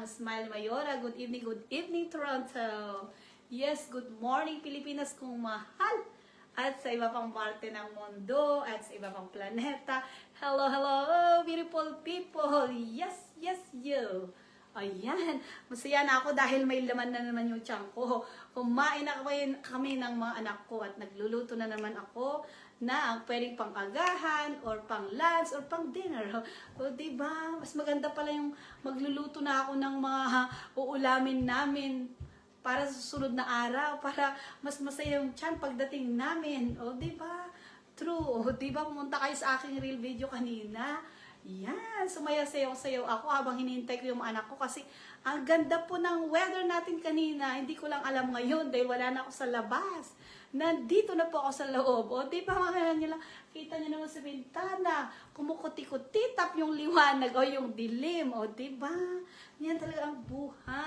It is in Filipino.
Smile Mayora. Good evening Toronto. Yes, good morning Pilipinas kong mahal. At sa iba pang parte ng mundo, at sa iba pang planeta. Hello, beautiful people. Yes, you. Ayan, masaya na ako dahil may laman na naman yung tiyan ko. Kumain na kami ng mga anak ko at nagluluto na naman ako na ang pwedeng pang-agahan or pang-lunch or pang-dinner. O diba, mas maganda pala yung magluluto na ako ng mga uulamin namin para sa susunod na araw, para mas masaya yung tiyan pagdating namin. O diba, true. O diba, pumunta kayo sa aking real video kanina. Yan, sumaya-sayaw-sayaw ako habang hinihintay ko yung anak ko kasi ang ganda po ng weather natin kanina. Hindi ko lang alam ngayon dahil wala na ako sa labas. Nandito na po ako sa loob. O, di ba mga nila, kita nyo naman sa bintana, kumukuti-kuti, tap yung liwanag o yung dilim. O, di ba? Yan talaga ang buhay.